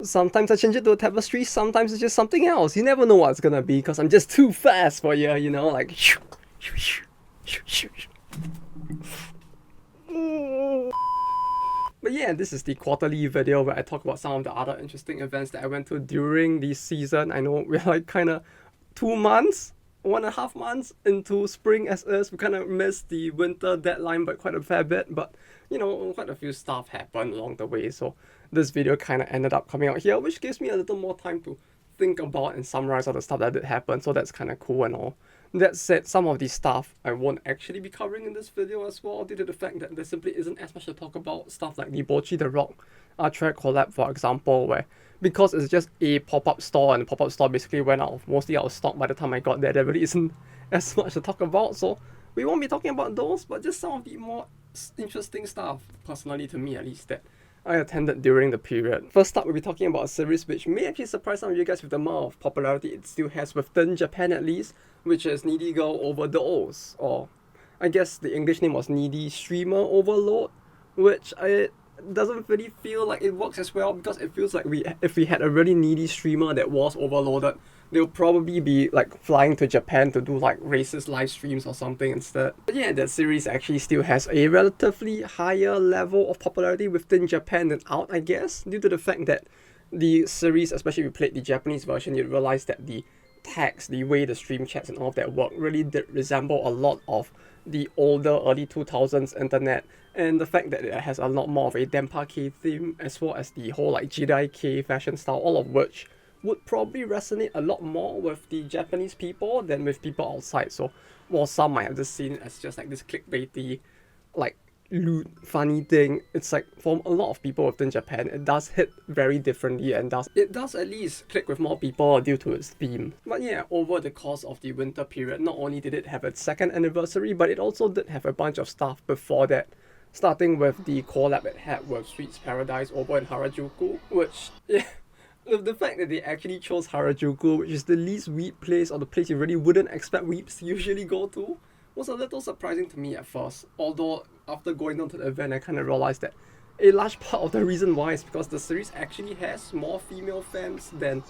Sometimes I change it to a tapestry, sometimes it's just something else. You never know what it's gonna be because I'm just too fast for you, you know, like. But yeah, this is the quarterly video where I talk about some of the other interesting events that I went to during the season. I know we're like kind of 2 months, 1.5 months into spring as is. We kind of missed the winter deadline by quite a fair bit, but you know, quite a few stuff happened along the way. So this video kind of ended up coming out here, which gives me a little more time to think about and summarize all the stuff that did happen. So that's kind of cool and all. That said, some of the stuff I won't actually be covering in this video as well, due to the fact that there simply isn't as much to talk about. Stuff like the Bochi the Rock track collab, for example, where because it's just a pop-up store and the pop-up store basically went mostly out of stock by the time I got there, there really isn't as much to talk about. So we won't be talking about those, but just some of the more interesting stuff, personally to me at least, that I attended during the period. First up, we'll be talking about a series which may actually surprise some of you guys with the amount of popularity it still has within Japan at least, which is Needy Girl Overdose, or I guess the English name was Needy Streamer Overload, which it doesn't really feel like it works as well because it feels like if we had a really needy streamer that was overloaded, they'll probably be like flying to Japan to do like racist live streams or something instead. But yeah, that series actually still has a relatively higher level of popularity within Japan than out, I guess, due to the fact that the series, especially if you played the Japanese version, you'd realize that the text, the way the stream chats and all of that work really did resemble a lot of the older early 2000s internet, and the fact that it has a lot more of a Denpa-K theme as well as the whole like Jidai-K fashion style, all of which would probably resonate a lot more with the Japanese people than with people outside. So while some might have just seen it as just like this clickbaity, like lewd, funny thing, it's like for a lot of people within Japan, it does hit very differently and it does at least click with more people due to its theme. But yeah, over the course of the winter period, not only did it have its second anniversary, but it also did have a bunch of stuff before that, starting with the collab it had with Sweet's Paradise over in Harajuku, which, yeah, the fact that they actually chose Harajuku, which is the least Weeb place or the place you really wouldn't expect Weebs to usually go to, was a little surprising to me at first. Although after going down to the event, I kind of realized that a large part of the reason why is because the series actually has more female fans than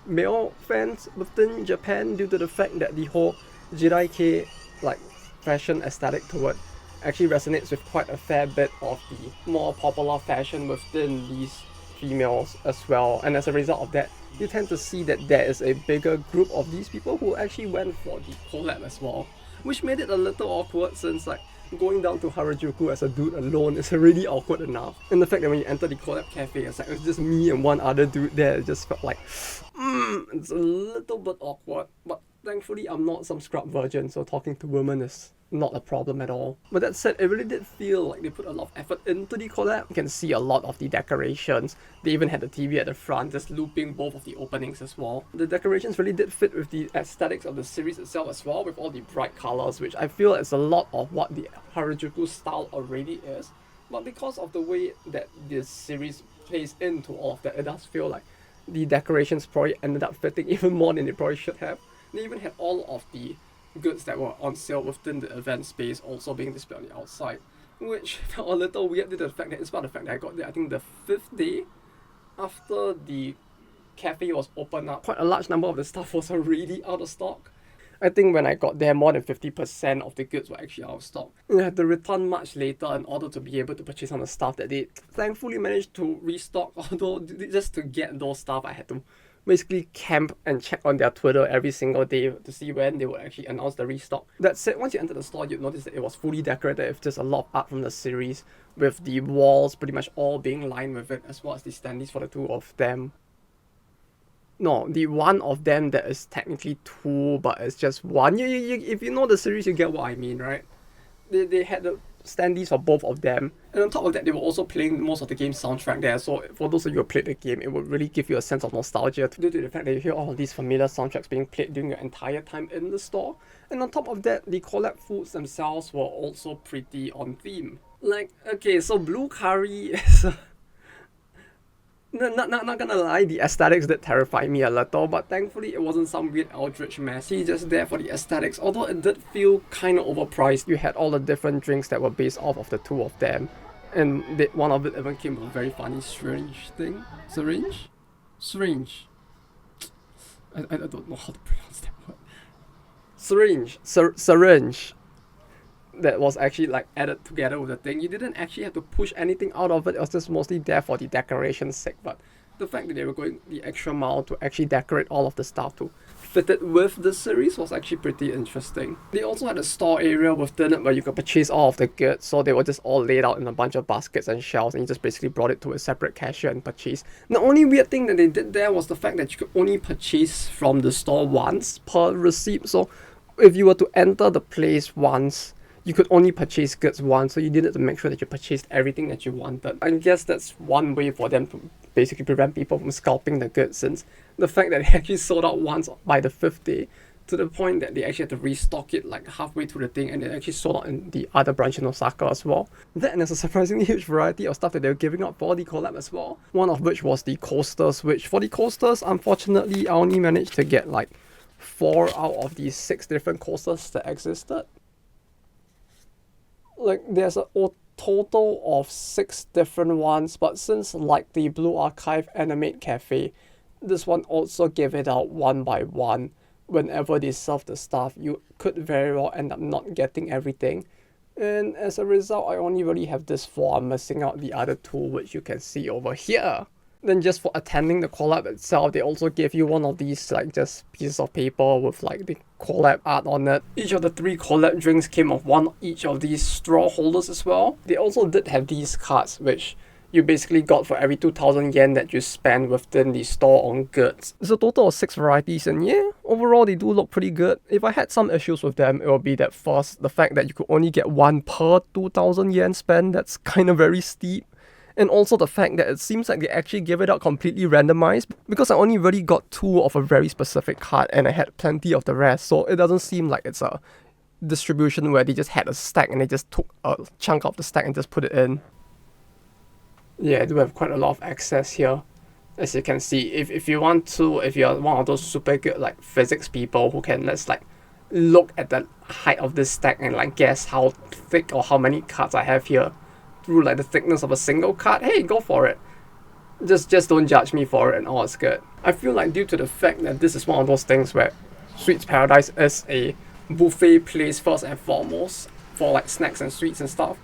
male fans within Japan, due to the fact that the whole Jidai-K like fashion aesthetic to it actually resonates with quite a fair bit of the more popular fashion within these females as well. And as a result of that, you tend to see that there is a bigger group of these people who actually went for the collab as well, which made it a little awkward since like going down to Harajuku as a dude alone is already awkward enough. And the fact that when you enter the collab cafe, it's like it's just me and one other dude there, it just felt like, it's a little bit awkward. But thankfully I'm not some scrub virgin, so talking to women is not a problem at all. But that said, it really did feel like they put a lot of effort into the collab. You can see a lot of the decorations. They even had the TV at the front, just looping both of the openings as well. The decorations really did fit with the aesthetics of the series itself as well, with all the bright colors, which I feel is a lot of what the Harajuku style already is. But because of the way that this series plays into all of that, it does feel like the decorations probably ended up fitting even more than they probably should have. They even had all of the goods that were on sale within the event space also being displayed on the outside, which felt a little weird due to the fact that, in spite of the fact that I got there, I think the 5th day after the cafe was opened up, quite a large number of the stuff was already out of stock. I think when I got there, more than 50% of the goods were actually out of stock. I had to return much later in order to be able to purchase some of the stuff that they thankfully managed to restock, although just to get those stuff I had to basically camp and check on their Twitter every single day to see when they would actually announce the restock. That said, once you enter the store, you'd notice that it was fully decorated with just a lot of art from the series, with the walls pretty much all being lined with it, as well as the standees for the two of them. No, the one of them that is technically two, but it's just one. If you know the series, you get what I mean, right? They had the standees for both of them, and on top of that, they were also playing most of the game's soundtrack there. So for those of you who played the game, it would really give you a sense of nostalgia due to the fact that you hear all of these familiar soundtracks being played during your entire time in the store. And on top of that, the collab foods themselves were also pretty on theme. Like, okay, so blue curry is not gonna lie, the aesthetics did terrify me a little, but thankfully it wasn't some weird eldritch mess. He's just there for the aesthetics, although it did feel kinda overpriced. You had all the different drinks that were based off of the two of them, and one of it even came with a very funny syringe thing. Syringe? syringe. I don't know how to pronounce that word. Syringe. That was actually like added together with the thing. You didn't actually have to push anything out of it. It was just mostly there for the decoration's sake. But the fact that they were going the extra mile to actually decorate all of the stuff to fit it with the series was actually pretty interesting. They also had a store area within it where you could purchase all of the goods, so they were just all laid out in a bunch of baskets and shelves, and you just basically brought it to a separate cashier and purchased. The only weird thing that they did there was the fact that you could only purchase from the store once per receipt. So if you were to enter the place once, you could only purchase goods once, so you needed to make sure that you purchased everything that you wanted. I guess that's one way for them to basically prevent people from scalping the goods, since the fact that they actually sold out once by the 5th day, to the point that they actually had to restock it like halfway through the thing, and it actually sold out in the other branch in Osaka as well. That, and there's a surprisingly huge variety of stuff that they were giving out for the collab as well. One of which was the coasters, which for the coasters, unfortunately, I only managed to get like 4 out of the 6 different coasters that existed. Like, there's a total of 6 different ones, but since like the Blue Archive Animate Cafe, this one also gave it out one by one. Whenever they serve the stuff, you could very well end up not getting everything. And as a result, I only really have this 4. I'm missing out the other 2, which you can see over here. Then just for attending the collab itself, they also gave you one of these like just pieces of paper with like the collab art on it. Each of the 3 collab drinks came with one each of these straw holders as well. They also did have these cards, which you basically got for every 2,000 yen that you spend within the store on goods. There's a total of 6 varieties, and yeah, overall they do look pretty good. If I had some issues with them, it would be that first, the fact that you could only get one per 2,000 yen spend, that's kind of very steep. And also the fact that it seems like they actually give it out completely randomized, because I only really got 2 of a very specific card and I had plenty of the rest, so it doesn't seem like it's a distribution where they just had a stack and they just took a chunk of the stack and just put it in. Yeah, I do have quite a lot of access here. As you can see, if you're one of those super good like physics people who can just like look at the height of this stack and like guess how thick or how many cards I have here through like the thickness of a single card, hey, go for it. Just don't judge me for it and all is good. I feel like due to the fact that this is one of those things where Sweets Paradise is a buffet place first and foremost for like snacks and sweets and stuff,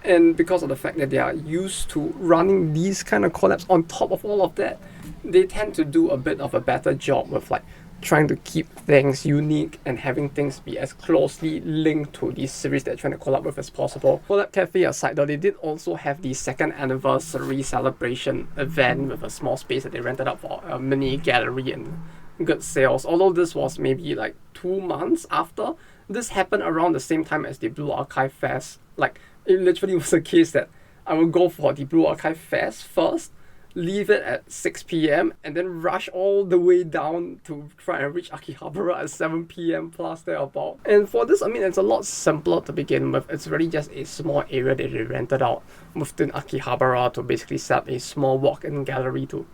and because of the fact that they are used to running these kind of collabs on top of all of that, they tend to do a bit of a better job with like trying to keep things unique and having things be as closely linked to the series they're trying to collab with as possible. Collab Cafe aside though, they did also have the 2nd anniversary celebration event with a small space that they rented out for a mini gallery and good sales. Although this was maybe like 2 months after, this happened around the same time as the Blue Archive Fest. Like, it literally was a case that I would go for the Blue Archive Fest first, leave it at 6 p.m. and then rush all the way down to try and reach Akihabara at 7 p.m. plus thereabout. And for this, I mean, it's a lot simpler to begin with. It's really just a small area that they rented out within Akihabara to basically set up a small walk-in gallery to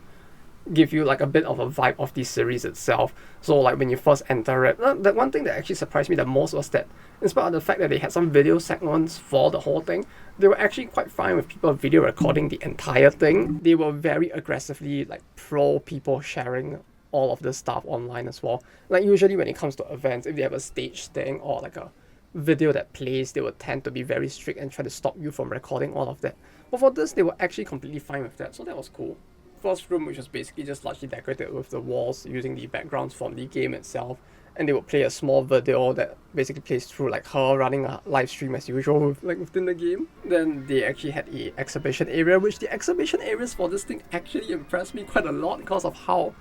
give you like a bit of a vibe of the series itself. So like when you first enter it, the one thing that actually surprised me the most was that in spite of the fact that they had some video segments for the whole thing, they were actually quite fine with people video recording the entire thing. They were very aggressively like pro people sharing all of this stuff online as well. Like usually when it comes to events, if they have a stage thing or like a video that plays, they would tend to be very strict and try to stop you from recording all of that. But for this, they were actually completely fine with that, so that was cool. First room, which was basically just largely decorated with the walls using the backgrounds from the game itself, and they would play a small video that basically plays through like her running a live stream as usual within the game. Then they actually had a exhibition area, which the exhibition areas for this thing actually impressed me quite a lot because of how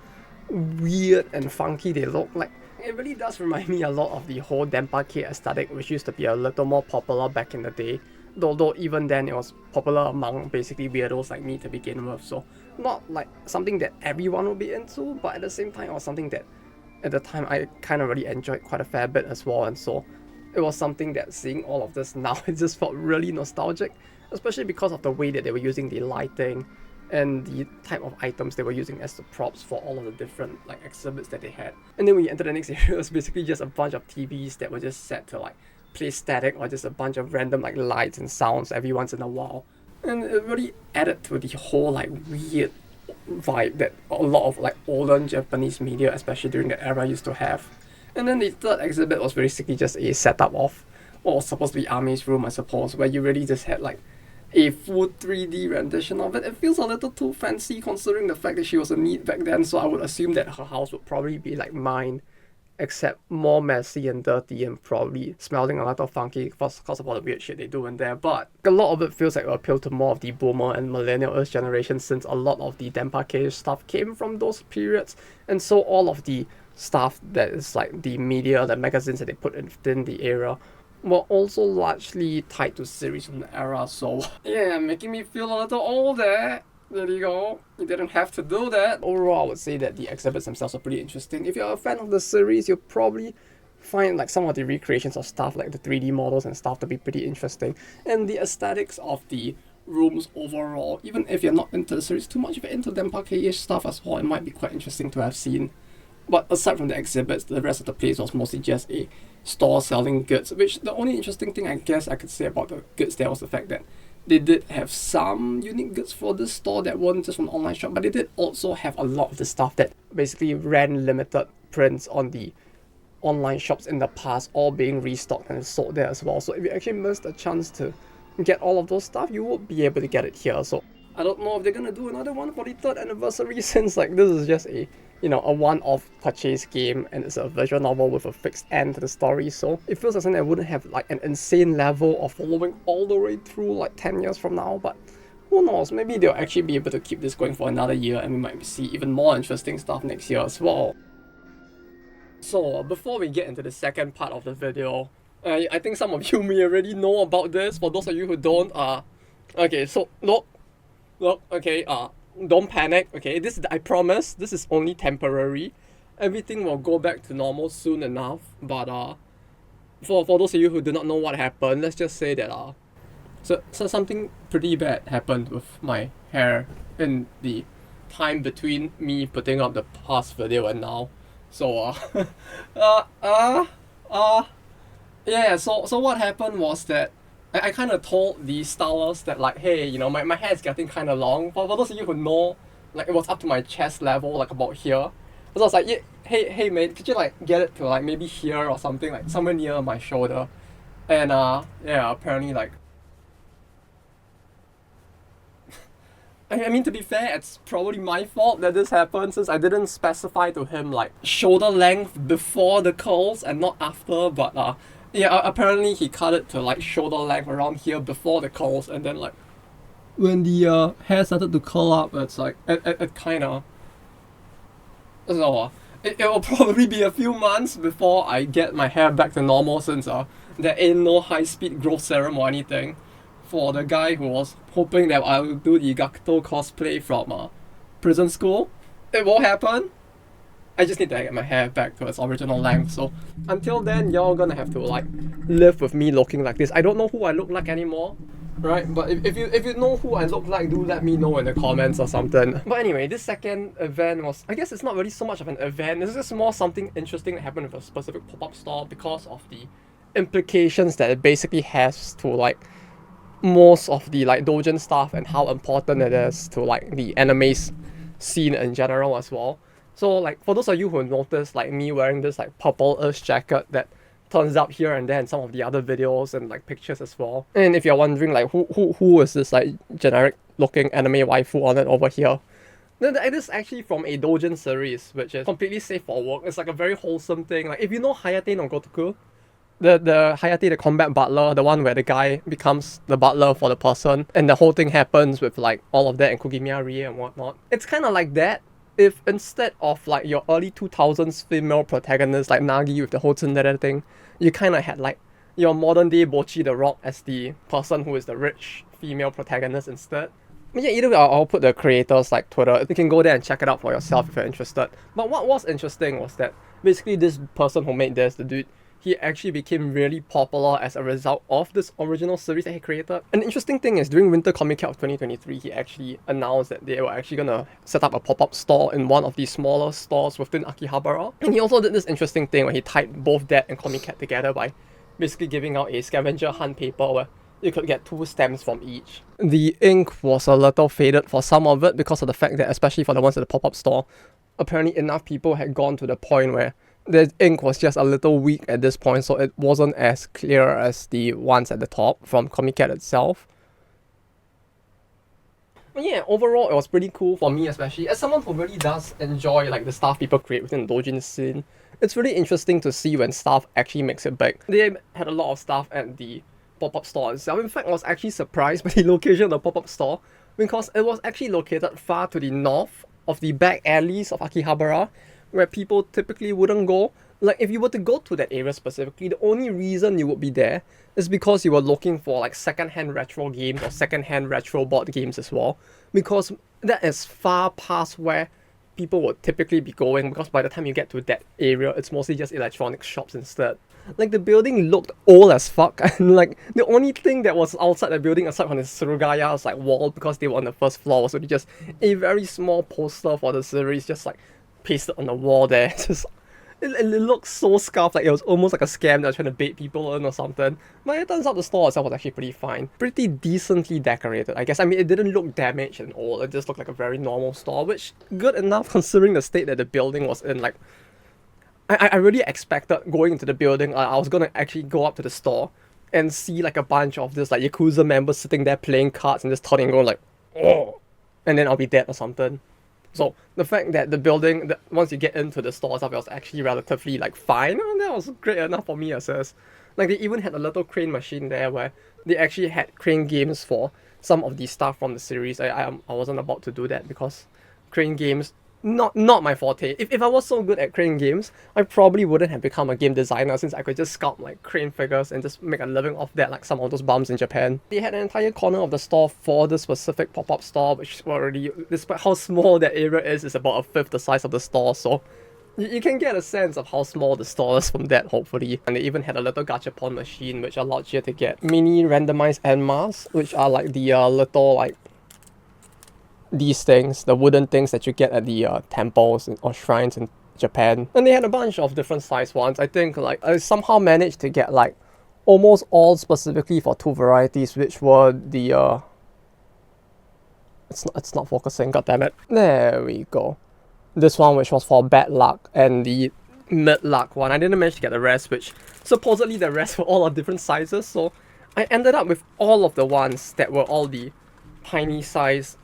weird and funky they look. Like, it really does remind me a lot of the whole Denpake aesthetic, which used to be a little more popular back in the day. Though even then it was popular among basically weirdos like me to begin with, so not like something that everyone would be into, but at the same time it was something that at the time I kind of really enjoyed quite a fair bit as well, and so it was something that seeing all of this now, it just felt really nostalgic, especially because of the way that they were using the lighting and the type of items they were using as the props for all of the different like exhibits that they had. And then when you enter the next area, it was basically just a bunch of TVs that were just set to like play static or just a bunch of random like lights and sounds every once in a while. And it really added to the whole like weird vibe that a lot of like older Japanese media, especially during that era, used to have. And then the third exhibit was basically just a setup of what was supposed to be Army's room, I suppose, where you really just had like a full 3D rendition of it. It feels a little too fancy considering the fact that she was a NEET back then, so I would assume that her house would probably be like mine, except more messy and dirty and probably smelling a little funky because of all the weird shit they do in there. But a lot of it feels like it appealed to more of the boomer and millennial generation, since a lot of the Denpake stuff came from those periods, and so all of the stuff that is like the media, the magazines that they put within the era were also largely tied to series from the era. So yeah, making me feel a little old there. There you go. You didn't have to do that. Overall, I would say that the exhibits themselves are pretty interesting. If you're a fan of the series, you'll probably find like some of the recreations of stuff like the 3D models and stuff to be pretty interesting. And the aesthetics of the rooms overall, even if you're not into the series too much, if you're into Denpake-ish stuff as well, it might be quite interesting to have seen. But aside from the exhibits, the rest of the place was mostly just a store selling goods, which the only interesting thing I guess I could say about the goods there was the fact that they did have some unique goods for this store that weren't just from an online shop, but they did also have a lot of the stuff that basically ran limited prints on the online shops in the past, all being restocked and sold there as well. So if you actually missed a chance to get all of those stuff, you would be able to get it here. So I don't know if they're gonna do another one for the 3rd anniversary, since like this is just a a one-off purchase game and it's a visual novel with a fixed end to the story, so it feels like something that wouldn't have like an insane level of following all the way through like 10 years from now. But who knows, maybe they'll actually be able to keep this going for another year and we might see even more interesting stuff next year as well. So before we get into the second part of the video, I think some of you may already know about this. For those of you who don't, okay, so look, okay, don't panic, okay? I promise, this is only temporary. Everything will go back to normal soon enough. But for those of you who do not know what happened, let's just say that so something pretty bad happened with my hair in the time between me putting up the past video and now. So yeah. So what happened was that I kind of told the stylist that like, hey, my hair is getting kind of long. For those of you who know, like it was up to my chest level, like about here. So I was like, yeah, hey mate, could you like get it to like maybe here or something, like somewhere near my shoulder? And yeah, apparently like, I mean, to be fair, it's probably my fault that this happened, since I didn't specify to him like shoulder length before the curls and not after. But yeah, apparently he cut it to like shoulder length around here before the curls, and then like when the hair started to curl up, it's like it kind of. So it will probably be a few months before I get my hair back to normal, since there ain't no high-speed growth serum or anything. For the guy who was hoping that I would do the Gakuto cosplay from prison school, it will happen. I just need to get my hair back to its original length. So until then, y'all gonna have to like live with me looking like this. I don't know who I look like anymore, right? But if you know who I look like, do let me know in the comments or something. But anyway, this second event was, I guess it's not really so much of an event. It's just more something interesting that happened with a specific pop-up store because of the implications that it basically has to like most of the like Doujin stuff and how important it is to like the anime scene in general as well. So like for those of you who noticed like me wearing this like purple-ish jacket that turns up here and there in some of the other videos and like pictures as well. And if you're wondering like who is this like generic looking anime waifu on it over here, then it is actually from a Doujin series, which is completely safe for work. It's like a very wholesome thing. Like if you know Hayate no Gotoku, the Hayate, the combat butler, the one where the guy becomes the butler for the person and the whole thing happens with like all of that and Kugimiya Rie and whatnot. It's kind of like that, if instead of like your early 2000s female protagonist like Nagi with the whole tsundere thing, you kind of had like your modern day Bochi the Rock as the person who is the rich female protagonist instead. But yeah, either way, I'll put the creators like Twitter. You can go there and check it out for yourself if you're interested. But what was interesting was that basically this person who made this, the dude, he actually became really popular as a result of this original series that he created. An interesting thing is, during Winter Comic Con of 2023, he actually announced that they were actually gonna set up a pop-up store in one of the smaller stores within Akihabara. And he also did this interesting thing where he tied both that and Comic Cat together by basically giving out a scavenger hunt paper where you could get 2 stems from each. The ink was a little faded for some of it because of the fact that, especially for the ones at the pop-up store, apparently enough people had gone to the point where the ink was just a little weak at this point, so it wasn't as clear as the ones at the top from Comic Cat itself. But yeah, overall it was pretty cool for me, especially as someone who really does enjoy like the stuff people create within the Doujin scene. It's really interesting to see when stuff actually makes it big. They had a lot of stuff at the pop-up store itself. In fact, I was actually surprised by the location of the pop-up store because it was actually located far to the north of the back alleys of Akihabara, where people typically wouldn't go. Like, if you were to go to that area specifically, the only reason you would be there is because you were looking for like second-hand retro games or second-hand retro board games as well, because that is far past where people would typically be going, because by the time you get to that area, it's mostly just electronic shops instead. Like, the building looked old as fuck, and like, the only thing that was outside the building aside from the Surugaya's like wall, because they were on the first floor, was really just a very small poster for the series, just like pasted on the wall there. Just it looks so scuffed, like it was almost like a scam that was trying to bait people in or something. But it turns out the store itself was actually pretty fine. Pretty decently decorated, I guess. I mean, it didn't look damaged and old, it just looked like a very normal store, which good enough considering the state that the building was in. Like, I really expected going into the building, I was gonna actually go up to the store and see like a bunch of this like Yakuza members sitting there playing cards and just turning and going like, oh, and then I'll be dead or something. So the fact that the building, once you get into the store stuff, it was actually relatively like fine, and that was great enough for me, I says. Like, they even had a little crane machine there where they actually had crane games for some of the stuff from the series. I wasn't about to do that because crane games, not my forte. If I was so good at crane games, I probably wouldn't have become a game designer, since I could just sculpt like crane figures and just make a living off that, like some of those bums in Japan. They had an entire corner of the store for the specific pop-up store, which already, despite how small that area is about a fifth the size of the store, so you can get a sense of how small the store is from that, hopefully. And they even had a little gachapon machine which allowed you to get mini randomized enmas, which are like the little like these things, the wooden things that you get at the temples or shrines in Japan. And they had a bunch of different size ones. I think like I somehow managed to get like almost all specifically for 2 varieties, which were the it's not focusing, god damn it. There we go. This one, which was for bad luck, and the mid luck one. I didn't manage to get the rest, which supposedly the rest were all of different sizes, so I ended up with all of the ones that were all the tiny size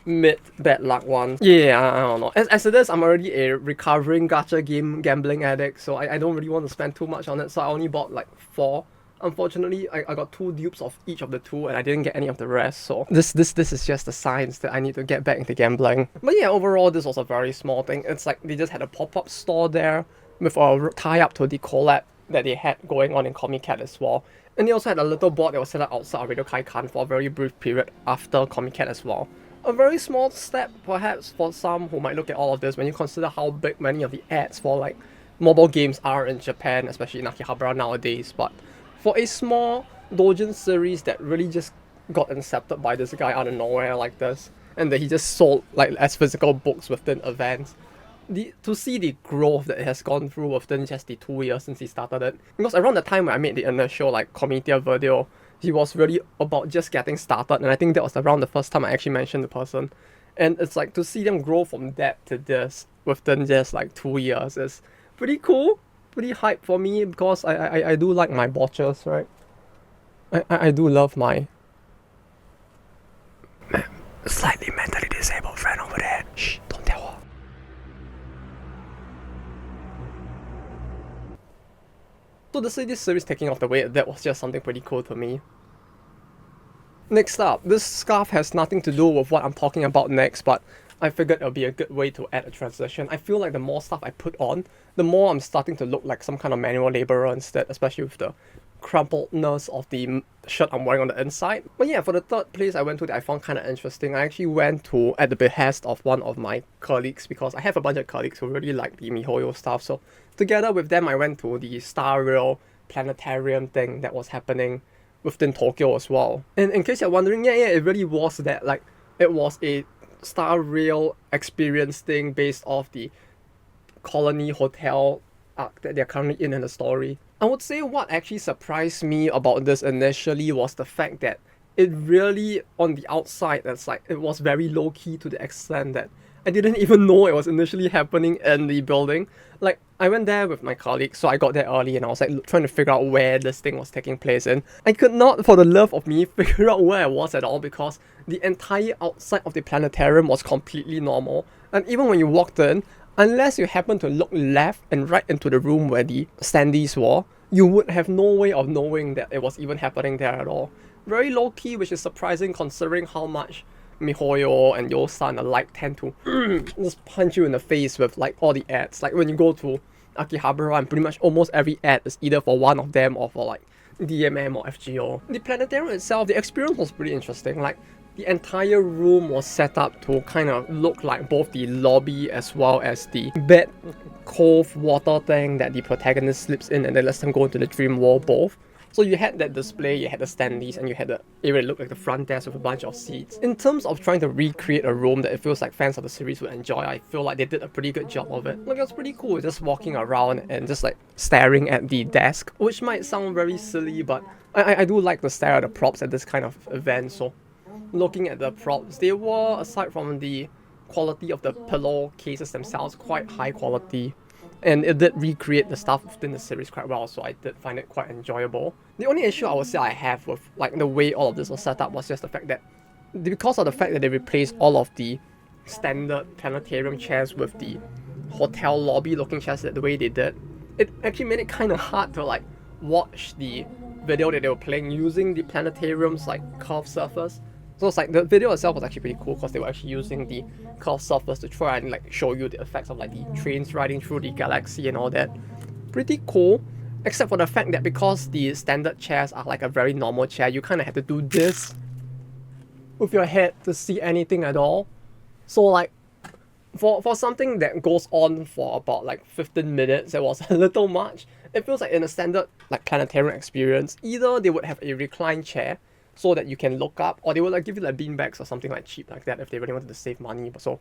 mid bad luck one. Yeah, I don't know. As it is, I'm already a recovering gacha game gambling addict, so I don't really want to spend too much on it, so I only bought like 4. Unfortunately, I got 2 dupes of each of the 2, and I didn't get any of the rest, so this is just the signs that I need to get back into gambling. But yeah, overall, this was a very small thing. It's like they just had a pop-up store there with a tie-up to the collab that they had going on in Comic Cat as well. And they also had a little board that was set up outside of Radio Kaikan for a very brief period after Comic Cat as well. A very small step, perhaps, for some who might look at all of this when you consider how big many of the ads for like mobile games are in Japan, especially in Akihabara nowadays. But for a small doujin series that really just got incepted by this guy out of nowhere like this, and that he just sold like as physical books within events, to see the growth that it has gone through within just the 2 years since he started it. Because around the time when I made the initial like community video, he was really about just getting started, and I think that was around the first time I actually mentioned the person. And it's like to see them grow from that to this within just like 2 years is pretty cool, pretty hype for me, because I do like my botchers, right? I do love my slightly mentally disabled friend over there. Shh, don't tell her. So to see this series taking off the way, that was just something pretty cool to me. Next up, this scarf has nothing to do with what I'm talking about next, but I figured it would be a good way to add a transition. I feel like the more stuff I put on, the more I'm starting to look like some kind of manual laborer instead, especially with the crumpledness of the shirt I'm wearing on the inside. But yeah, for the third place I went to that I found kind of interesting, I actually went to at the behest of one of my colleagues, because I have a bunch of colleagues who really like the MiHoYo stuff, so together with them I went to the Star Rail Planetarium thing that was happening within Tokyo as well. And in case you're wondering, yeah, it really was that. Like, it was a Star Rail experience thing based off the Colony Hotel arc that they're currently in the story. I would say what actually surprised me about this initially was the fact that it really, on the outside, it's like it was very low key to the extent that I didn't even know it was initially happening in the building. Like, I went there with my colleagues, so I got there early and I was like trying to figure out where this thing was taking place in. I could not, for the love of me, figure out where I was at all because the entire outside of the planetarium was completely normal. And even when you walked in, unless you happened to look left and right into the room where the standees were, you would have no way of knowing that it was even happening there at all. Very low key, which is surprising considering how much MiHoYo and Joysound alike tend to just punch you in the face with like all the ads. Like when you go to Akihabara and pretty much almost every ad is either for one of them or for like DMM or FGO. The planetarium itself, the experience was pretty interesting. Like the entire room was set up to kind of look like both the lobby as well as the bed cove water thing that the protagonist slips in and then lets them go into the dream world both. So you had that display, you had the standees, and you had the area that looked like the front desk with a bunch of seats. In terms of trying to recreate a room that it feels like fans of the series would enjoy, I feel like they did a pretty good job of it. Like, it was pretty cool just walking around and just like staring at the desk, which might sound very silly, but I do like to stare at the props at this kind of event. So looking at the props, they were, aside from the quality of the pillow cases themselves, quite high quality. And it did recreate the stuff within the series quite well, so I did find it quite enjoyable. The only issue I would say I have with like the way all of this was set up was just the fact that because of the fact that they replaced all of the standard planetarium chairs with the hotel lobby looking chairs the way they did, it actually made it kind of hard to like watch the video that they were playing using the planetarium's like curved surface. So it's like the video itself was actually pretty cool because they were actually using the curved surface to try and like show you the effects of like the trains riding through the galaxy and all that. Pretty cool, except for the fact that because the standard chairs are like a very normal chair, you kind of have to do this with your head to see anything at all. So like for something that goes on for about like 15 minutes, it was a little much. It feels like in a standard like planetarium experience, either they would have a reclined chair so that you can look up, or they will like give you like beanbags or something like cheap like that if they really wanted to save money. But so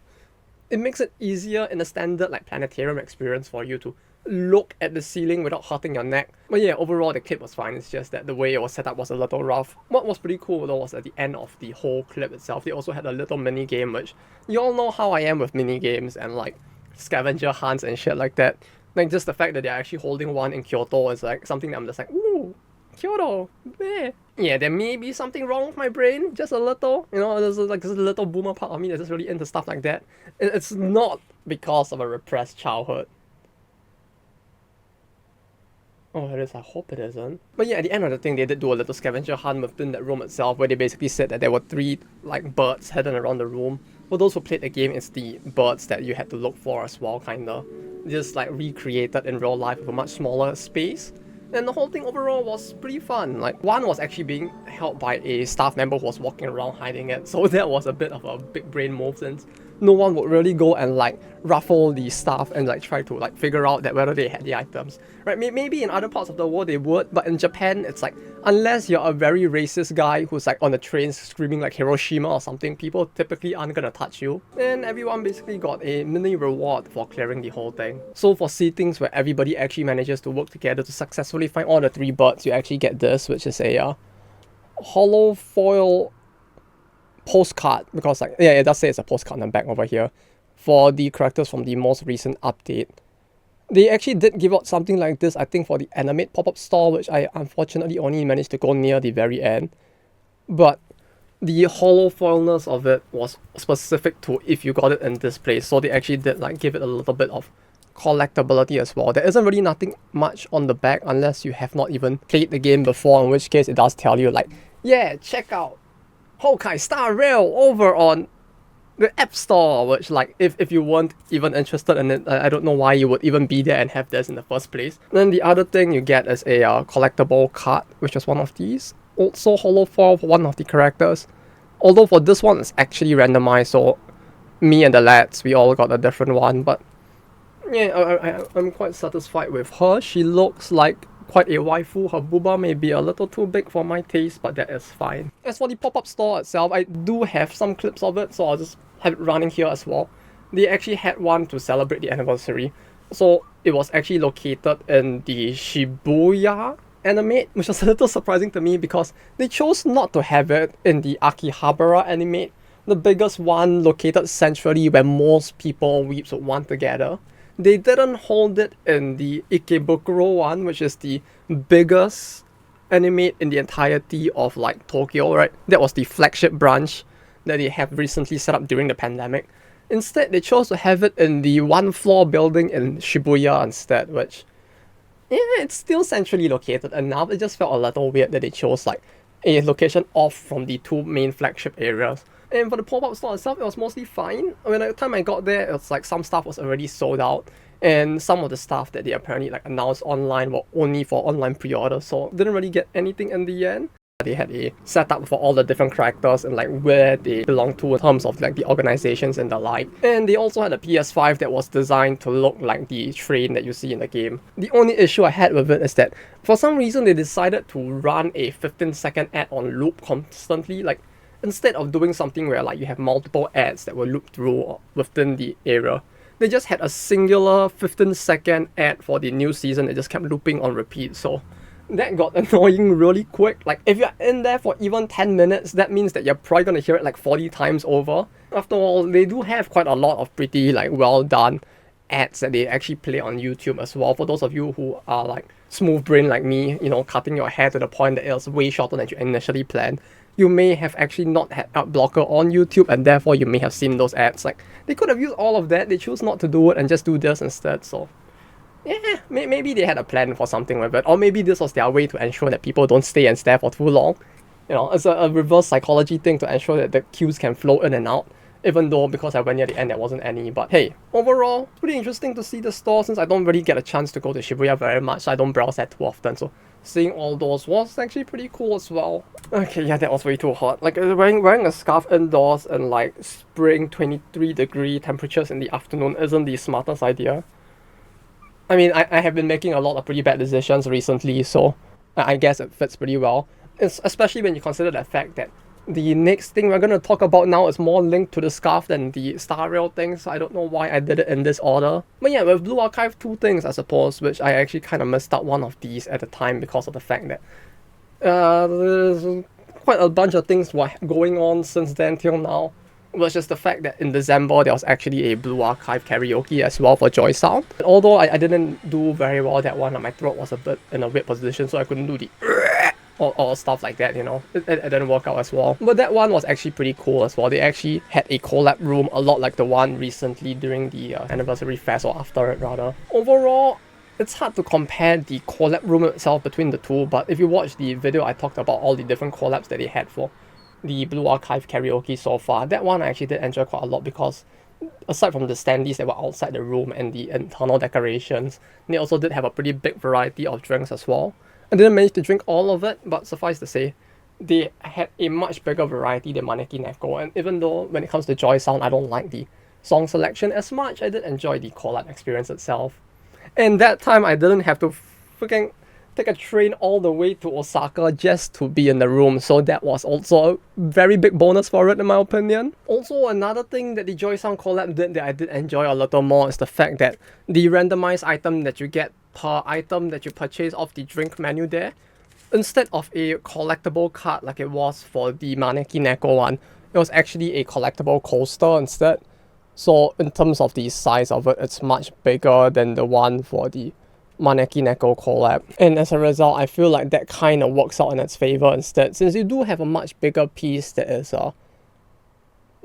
it makes it easier in a standard like planetarium experience for you to look at the ceiling without hurting your neck. But yeah, overall the clip was fine. It's just that the way it was set up was a little rough. What was pretty cool though was at the end of the whole clip itself, they also had a little mini game, which you all know how I am with mini games and like scavenger hunts and shit like that. Like just the fact that they're actually holding one in Kyoto is like something that I'm just like, ooh, Kyoto, meh. Yeah, there may be something wrong with my brain, just a little. You know, there's like this little boomer part of me that's just really into stuff like that. It's not because of a repressed childhood. Oh, it is. I hope it isn't. But yeah, at the end of the thing, they did do a little scavenger hunt within that room itself, where they basically said that there were 3 like birds hidden around the room. For those who played the game, it's the birds that you had to look for as well, kinda. Just like recreated in real life with a much smaller space. And the whole thing overall was pretty fun. Like, one was actually being held by a staff member who was walking around hiding it, so that was a bit of a big brain move since no one would really go and like ruffle the staff and like try to like figure out that whether they had the items. Right, maybe in other parts of the world they would, but in Japan it's like, unless you're a very racist guy who's like on the trains screaming like Hiroshima or something, people typically aren't gonna touch you. And everyone basically got a mini reward for clearing the whole thing. So for seatings where everybody actually manages to work together to successfully find all the 3 birds, you actually get this, which is a hollow foil postcard, because like, yeah, it does say it's a postcard on the back over here for the characters from the most recent update. They actually did give out something like this, I think, for the Animate pop-up store, which I unfortunately only managed to go near the very end. But the hollow foilness of it was specific to if you got it in this place, so they actually did like give it a little bit of collectability as well. There isn't really nothing much on the back unless you have not even played the game before, in which case it does tell you like, yeah, check out Honkai Star Rail over on the App Store, which like if you weren't even interested in it, I don't know why you would even be there and have this in the first place. Then the other thing you get is a collectible card, which is one of these. Also hollow foil for one of the characters. Although for this one it's actually randomized, so me and the lads, we all got a different one. But yeah, I'm quite satisfied with her. She looks like quite a waifu. Her booba may be a little too big for my taste, but that is fine. As for the pop-up store itself, I do have some clips of it, so I'll just have it running here as well. They actually had one to celebrate the anniversary. So it was actually located in the Shibuya animate, which was a little surprising to me because they chose not to have it in the Akihabara animate, the biggest one located centrally where most people weeps would want to gather. They didn't hold it in the Ikebukuro one, which is the biggest animate in the entirety of like Tokyo, right? That was the flagship branch that they have recently set up during the pandemic. Instead, they chose to have it in the one floor building in Shibuya instead, which, yeah, it's still centrally located enough. It just felt a little weird that they chose like a location off from the two main flagship areas. And for the pop-up store itself, it was mostly fine. I mean, by the time I got there, it was like some stuff was already sold out, and some of the stuff that they apparently like announced online were only for online pre-order, so didn't really get anything in the end. They had a setup for all the different characters and like where they belong to in terms of like the organizations and the like. And they also had a PS5 that was designed to look like the train that you see in the game. The only issue I had with it is that for some reason they decided to run a 15-second ad on loop constantly. Like instead of doing something where like you have multiple ads that will loop through within the area, they just had a singular 15-second ad for the new season that just kept looping on repeat. So that got annoying really quick. Like if you're in there for even 10 minutes, that means that you're probably gonna hear it like 40 times over. After all, they do have quite a lot of pretty like well done ads that they actually play on YouTube as well. For those of you who are like smooth brain like me, you know, cutting your hair to the point that it was way shorter than you initially planned, you may have actually not had ad blocker on YouTube and therefore you may have seen those ads. Like they could have used all of that, they choose not to do it and just do this instead. So yeah, maybe they had a plan for something like that, or maybe this was their way to ensure that people don't stay and stare for too long. You know, it's a reverse psychology thing to ensure that the queues can flow in and out, even though because I went near the end there wasn't any. But hey, overall, pretty interesting to see the store since I don't really get a chance to go to Shibuya very much, so I don't browse that too often, so seeing all those was actually pretty cool as well. Okay, yeah, that was way too hot. Like wearing a scarf indoors in like spring 23-degree temperatures in the afternoon isn't the smartest idea. I mean, I have been making a lot of pretty bad decisions recently, so I guess it fits pretty well. It's especially when you consider the fact that the next thing we're going to talk about now is more linked to the scarf than the Star Rail thing, so I don't know why I did it in this order. But yeah, with Blue Archive, two things I suppose, which I actually kind of missed out one of these at the time because of the fact that there's quite a bunch of things were going on since then till now. Was just the fact that in December there was actually a Blue Archive karaoke as well for Joysound. Although I didn't do very well that one, my throat was a bit in a weird position, so I couldn't do the or stuff like that, you know. It didn't work out as well. But that one was actually pretty cool as well. They actually had a collab room, a lot like the one recently during the anniversary fest, or after it rather. Overall, it's hard to compare the collab room itself between the two, but if you watch the video I talked about all the different collabs that they had for the Blue Archive karaoke so far, that one I actually did enjoy quite a lot because aside from the standees that were outside the room and the internal decorations, they also did have a pretty big variety of drinks as well. I didn't manage to drink all of it, but suffice to say, they had a much bigger variety than Maneki Neko, and even though when it comes to Joysound I don't like the song selection as much, I did enjoy the collab experience itself. And that time I didn't have to freaking take a train all the way to Osaka just to be in the room, so that was also a very big bonus for it in my opinion. Also, another thing that the Joysound collab did that I did enjoy a little more is the fact that the randomized item that you get per item that you purchase off the drink menu there, instead of a collectible card like it was for the Maneki Neko one, it was actually a collectible coaster instead. So in terms of the size of it, it's much bigger than the one for the Maneki Neko collab, and as a result I feel like that kind of works out in its favor instead, since you do have a much bigger piece that is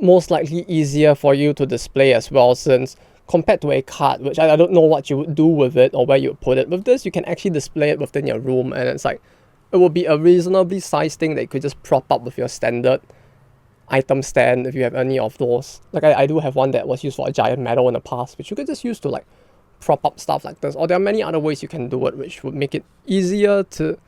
most likely easier for you to display as well, since compared to a card, which I don't know what you would do with it or where you would put it, with this you can actually display it within your room, and it's like it will be a reasonably sized thing that you could just prop up with your standard item stand if you have any of those. Like I do have one that was used for a giant medal in the past, which you could just use to like prop up stuff like this, or there are many other ways you can do it which would make it easier to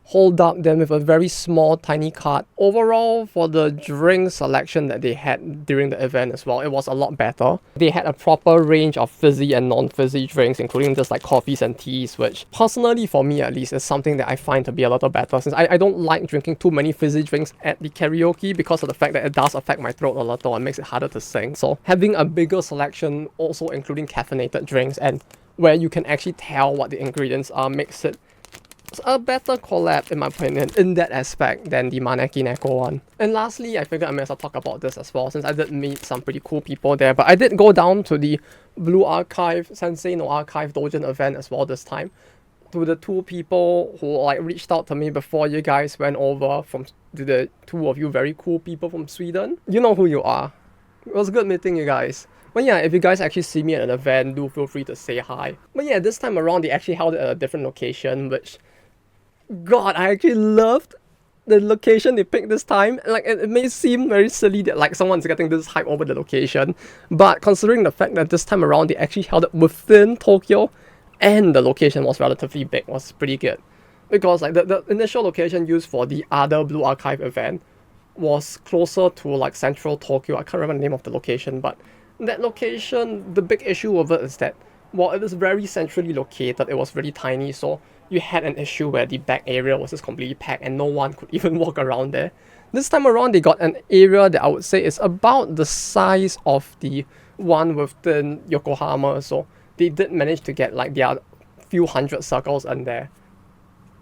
hold up than with a very small tiny card. Overall, for the drink selection that they had during the event as well, it was a lot better. They had a proper range of fizzy and non-fizzy drinks, including just like coffees and teas, which personally for me at least is something that I find to be a little better, since I don't like drinking too many fizzy drinks at the karaoke because of the fact that it does affect my throat a little and makes it harder to sing. So having a bigger selection, also including caffeinated drinks and where you can actually tell what the ingredients are, makes it a better collab, in my opinion, in that aspect than the Maneki Neko one. And lastly, I figured I may as well talk about this as well, since I did meet some pretty cool people there. But I did go down to the Blue Archive, Sensei no Archive Doujin event as well this time. To the two people who like reached out to me before you guys went over, to the two of you very cool people from Sweden. You know who you are. It was good meeting you guys. But yeah, if you guys actually see me at an event, do feel free to say hi. But yeah, this time around they actually held it at a different location, which, God, I actually loved the location they picked this time. Like, it may seem very silly that like someone's getting this hype over the location, but considering the fact that this time around they actually held it within Tokyo, and the location was relatively big, was pretty good. Because like the initial location used for the other Blue Archive event was closer to like central Tokyo. I can't remember the name of the location, but that location, the big issue with it is that while it was very centrally located, it was really tiny, so you had an issue where the back area was just completely packed and no one could even walk around there. This time around, they got an area that I would say is about the size of the one within Yokohama, so they did manage to get like their few hundred circles in there.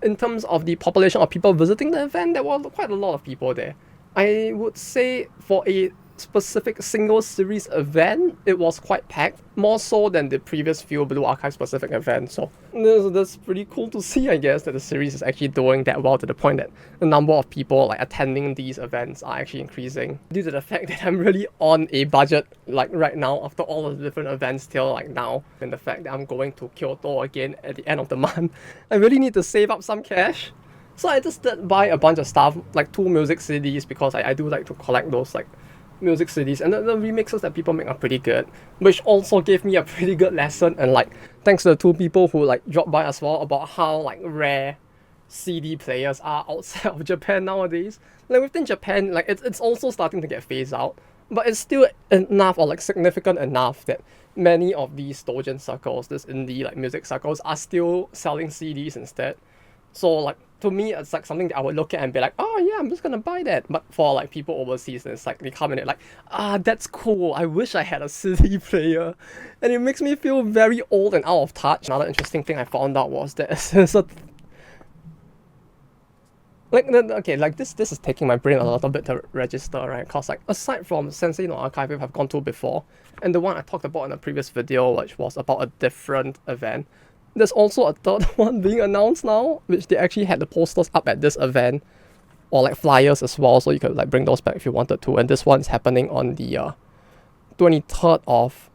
In terms of the population of people visiting the event, there were quite a lot of people there. I would say for a specific single series event, it was quite packed, more so than the previous few Blue Archive specific events. So that's pretty cool to see, I guess, that the series is actually doing that well, to the point that the number of people like attending these events are actually increasing, due to the fact that I'm really on a budget like right now after all of the different events till like now, and the fact that I'm going to Kyoto again at the end of the month. I really need to save up some cash. So I just did buy a bunch of stuff, like 2 music CDs, because I do like to collect those like music CDs, and the remixes that people make are pretty good, which also gave me a pretty good lesson. And like, thanks to the 2 people who like dropped by as well, about how like rare CD players are outside of Japan nowadays. Like within Japan, like it's also starting to get phased out, but it's still enough, or like significant enough, that many of these doujin circles, this indie like music circles, are still selling CDs instead. So like, to me, it's like something that I would look at and be like, oh yeah, I'm just gonna buy that. But for like people overseas, it's like they come in and like, that's cool, I wish I had a CD player. And it makes me feel very old and out of touch. Another interesting thing I found out was that this is taking my brain a little bit to register, right? Cause like, aside from Sensei no Archive I've gone to before, and the one I talked about in a previous video, which was about a different event, there's also a third one being announced now, which they actually had the posters up at this event, or like flyers as well, so you could like bring those back if you wanted to. And this one's happening on the 23rd of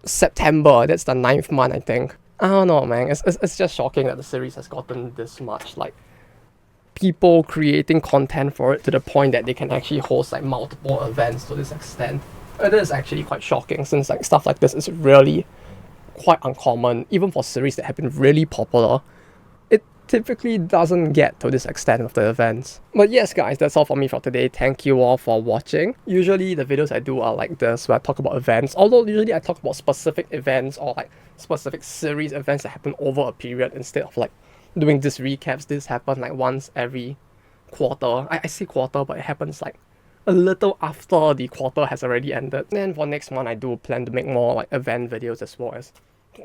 September. That's the 9th month, I think. I don't know, man. It's just shocking that the series has gotten this much like people creating content for it, to the point that they can actually host like multiple events to this extent. It is actually quite shocking, since like stuff like this is really quite uncommon, even for series that have been really popular. It typically doesn't get to this extent of the events. But yes guys, that's all for me for today. Thank you all for watching. Usually the videos I do are like this, where I talk about events, although usually I talk about specific events or like specific series events that happen over a period, instead of like doing this recaps. This happens like once every quarter. I say quarter, but it happens like a little after the quarter has already ended. Then for next month, I do plan to make more like event videos, as well as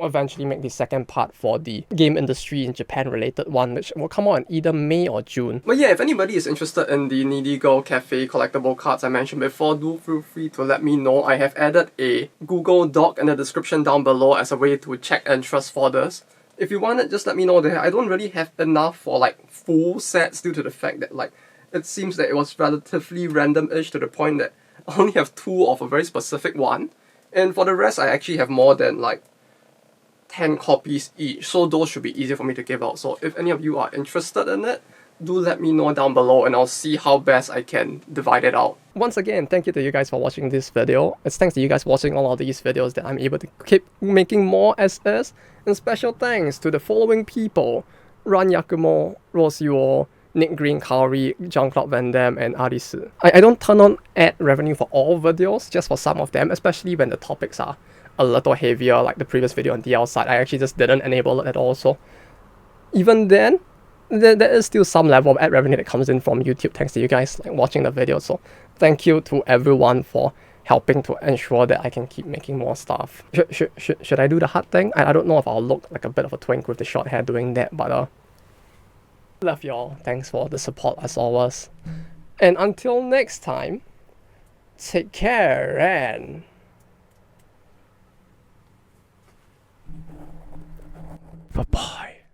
eventually make the second part for the game industry in Japan related one, which will come out in either May or June. But yeah, if anybody is interested in the Needy Girl Cafe collectible cards I mentioned before, do feel free to let me know. I have added a Google Doc in the description down below as a way to check interest for this. If you want it, just let me know there. I don't really have enough for like full sets, due to the fact that like it seems that it was relatively random-ish, to the point that I only have 2 of a very specific one. And for the rest, I actually have more than like 10 copies each, so those should be easier for me to give out. So if any of you are interested in it, do let me know down below, and I'll see how best I can divide it out. Once again, thank you to you guys for watching this video. It's thanks to you guys watching all of these videos that I'm able to keep making more SS. And special thanks to the following people: Ran Yakumo, Rose Yuo, Nick Green, Kaori, Jean-Claude Van Damme, and Arisu. I don't turn on ad revenue for all videos, just for some of them, especially when the topics are a little heavier, like the previous video on DL side. I actually just didn't enable it at all, so even then, there is still some level of ad revenue that comes in from YouTube, thanks to you guys like watching the video. So thank you to everyone for helping to ensure that I can keep making more stuff. Should I do the hard thing? I don't know if I'll look like a bit of a twink with the short hair doing that, but love y'all. Thanks for the support as always. And until next time, take care and bye-bye.